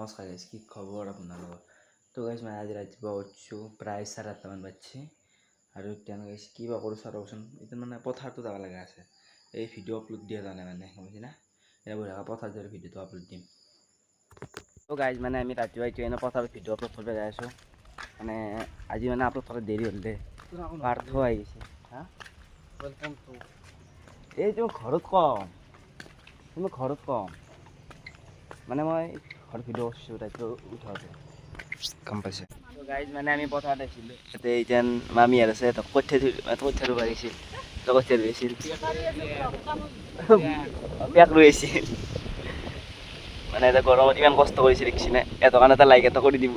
নমস্কাৰ গাইছ, কি খবৰ আপোনালোকৰ? তো গাইছ মই আজি ৰাতিপুৱা উঠিছোঁ প্ৰায় 8:30মান বাজছে আৰু এতিয়া গাইছ কিবা কৰোঁ চাওকচোন। এতিয়া মানে পথাৰটো যাব লগা আছে, এই ভিডিঅ' আপলোড দিয়া জানে মানে বুজিছে না, এতিয়া বঢ়িয়া পথাৰত যাই ভিডিঅ'টো আপলোড দিম। তো গাইজ মানে আমি ৰাতিপুৱা এতিয়া এনে পথাৰত ভিডিঅ' আপলোড কৰিব যাই আছোঁ। মানে আজি মানে আপলোড কৰাত দেৰি হ'ল দে, পাৰ্থ আহি গৈছে। হা ৱেলকাম টু এই তুমি ঘৰত কম মানে মই ঘৰত ভিডিঅ' কৰিছোঁ ৰাতিপুৱা উঠাওঁতে গম পাইছে। তো গাইজ মানে আমি পথাৰত আহিছিলোঁ, তাতে এতিয়া মামী আৰু আছে কঠীয়া ৰুব আহিছিল, তো কঠীয়া ৰুই আছিল পেক ৰুই আহিছিল। মানে এটা গৰমত ইমান কষ্ট কৰিছে দেখিছেনে, এটা কাৰণে এটা লাইক এটা কৰি দিব।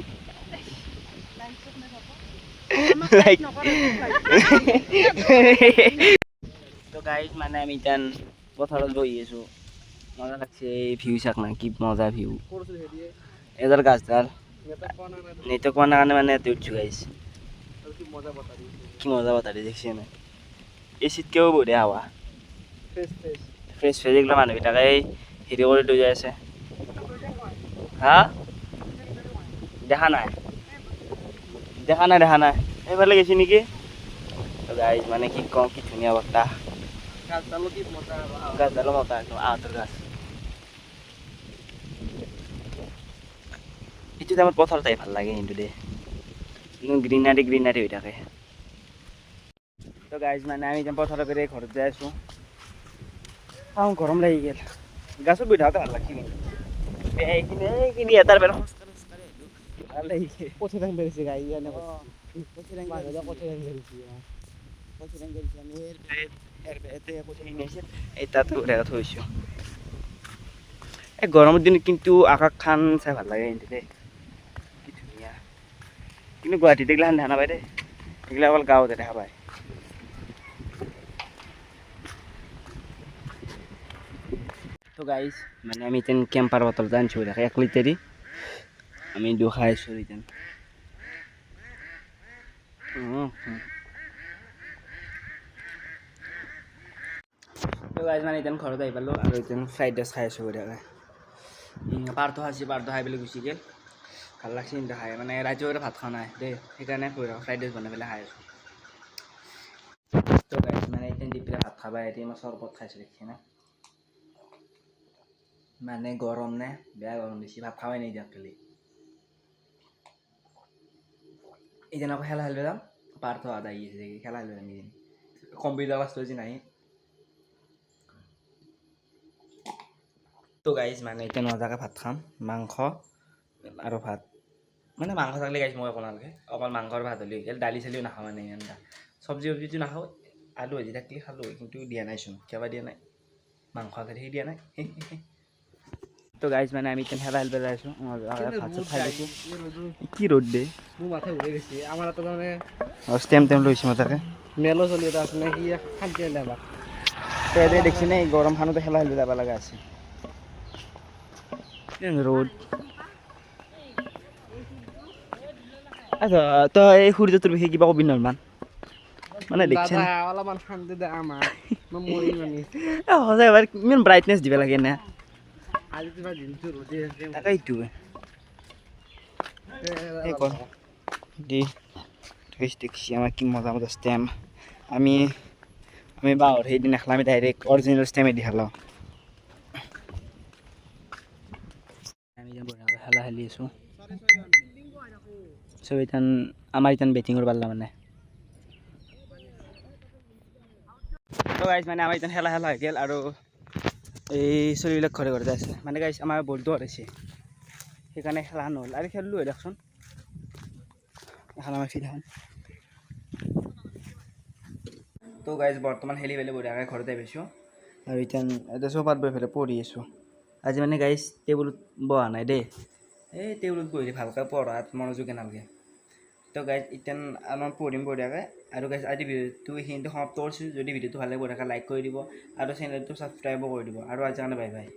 তো গাইজ মানে আমি এতিয়া পথাৰত বহি আছোঁ, মজা লাগছে এই ভিউ চাক না, কি মজা ভিউ। এডাল গাছডাল নেটৱৰ্ক পোৱা কাৰণে মানে ইয়াতে উঠিছোঁ গাইজ, কি মজা বতাহ দিয়ে দেখছে না, এচিতকেও বঢ়িয়া হাৱা ফ্ৰেছ এইগিলা মানুহবিলাকে হেৰি কৰি লৈ যাই আছে। হা দেখা নাই এইফালে গেছি নেকি। গাইজ মানে কি কওঁ, কি ধুনীয়া বতাহ, গাছডালো মতা একদম আহঁতৰ গাছ। এইটো টাইমত পথাৰত আহি ভাল লাগে কিন্তু দেই, গ্ৰীনাৰী হৈ থাকে। তো গাইজ মানে আমি এতিয়া পথাৰৰ পৰা ঘৰত যাই আছোঁ, গৰম লাগি গ'ল, গাছত বহি থাকোঁতে ভাল লাগছে কিন্তু এইখিনি এটাৰ পৰা ভাল লাগিছে। কঠি দাং বেৰিছে গাই থৈছোঁ। এই গৰমৰ দিনত কিন্তু আকাশখন চাই ভাল লাগে কিন্তু দেই, কি ধুনীয়া। কিন্তু গুৱাহাটীত এইগিলাখান দেখা নাপায় দেই, এইগিলা অকল গাঁৱতে দেখা পায়। তো গাইজ মানে আমি এতিয়া কেম্পাৰ বটল এটা আনিছোঁ, 1 লিটাৰি আমি খাই আছোঁ এতিয়া। তো গাইজ মানে এতিয়া ঘৰত আহি পালোঁ আৰু এতিয়া ফ্ৰাইড ৰাইচ খাই আছোঁ বঢ়িয়াকৈ। পাৰ্থ খাই পেলাই গুচি গ'ল, ভাল লাগছে কিন্তু খাই, মানে ৰাতিপুৱা ভাত খোৱা নাই দেই, সেইকাৰণে ফ্ৰাইড ৰাইচ বনাই পেলাই খাই আছোঁ। তো গাইজ মানে এতিয়া দি পেলাই ভাত খাবা, এতিয়া মই চৰবত খাইছোঁ দেখি না, মানে গৰম নে বেয়া গৰম দিছে, ভাত খাৱাই নাই এতিয়া একচুৱেলি। এতিয়া আকৌ খেলা খেলিব যাম, পাৰ্থ আহি আছে খেলা খেলিব যাম, এইদিন কম্পিউটাৰ ক্লাছটো আজি নাই। তো গাইজ মানে এতিয়া মজাকৈ ভাত খাম, মাংস আৰু ভাত, মানে মাংস থাকিলে গাইজ মই একো নালাগে, অকল মাংসৰ ভাত হ'লে হৈ গ'ল, দালি চালিও নাখাওঁ মানে ইমান এটা, চব্জিটো নাখাওঁ, আলু ভাজি থাকিলে খালোঁ, কিন্তু দিয়া নাইচোন, কিয় দিয়া নাই, মাংস আকাৰে দিয়া নাই। তো গাইজ মানে আমি এতিয়া খেলা খেলিব যাই আছোঁ, ভাত চাত খাই লৈছোঁ, কি ৰ'দ দে মোৰ মাথা ঘূৰাই গৈছে, আমাৰ এটা মানে ষ্টেম লৈছোঁ মই তাকে মেলো চলি এটা আছে নে কি শান্তি নাপায়। তো এতিয়া দেখছি নে গৰম খানতে খেলা খেলিব যাব লগা আছে, ৰ'দ। আচ্ছা তই এই সূৰ্যটোৰ বিষয়ে কিবা কবি নলমান, মানে দেখছে অলপমান শান্তি দে আমাক, সঁচাই এবাৰ ইমান ব্ৰাইটনেছ দিব লাগে না, তাকেইতো দেখছি আমাৰ কি মজা মজা ষ্টেম, আমি বাঁহৰ সেইদিন নেখেলা, আমি ডাইৰেক্ট অৰিজিনেল ষ্টেমে দি খেলাওঁ। আমি বঢ়িয়াকৈ খেলা খেলি আছোঁ, চব এতিয়া আমাৰ এতিয়া বেটিঙৰ পাল্লা মানে। তো গাইজ মানে আমাৰ এতিয়া খেলা হৈ গ'ল আৰু এই চলিবিলাক ঘৰে ঘৰতে আছে, মানে গাইজ আমাৰ বলটো হৰাইছে, সেইকাৰণে খেলা নহ'ল, আৰু খেলিলোঁ হয় দিয়কচোন এখন আমাৰ ফিল্ডখন। তো গাইজ বৰ্তমান খেলি পেলাই বঢ়িয়াকৈ ঘৰতে পাইছোঁ, আৰু এতিয়া চোফাত বহি পেলাই পঢ়ি আছোঁ। আজি মানে গাইজ টেবুলত বহা নাই দেই, এই টেবুলত বহিলে ভালকৈ পঢ়াত মনোযোগে নালাগে। তো গাইজ এতিয়া অলপমান পঢ়িম বঢ়িয়াকৈ, আৰু গাইজ আজি ভিডিঅ'টো এইখিনিতে সমাপ্ত কৰিছোঁ। যদি ভিডিঅ'টো ভাল লাগে বঢ়িয়াকৈ লাইক কৰি দিব আৰু চেনেলটো ছাবস্ক্ৰাইবো কৰি দিব, আৰু আজি কাৰণে বাই বাই।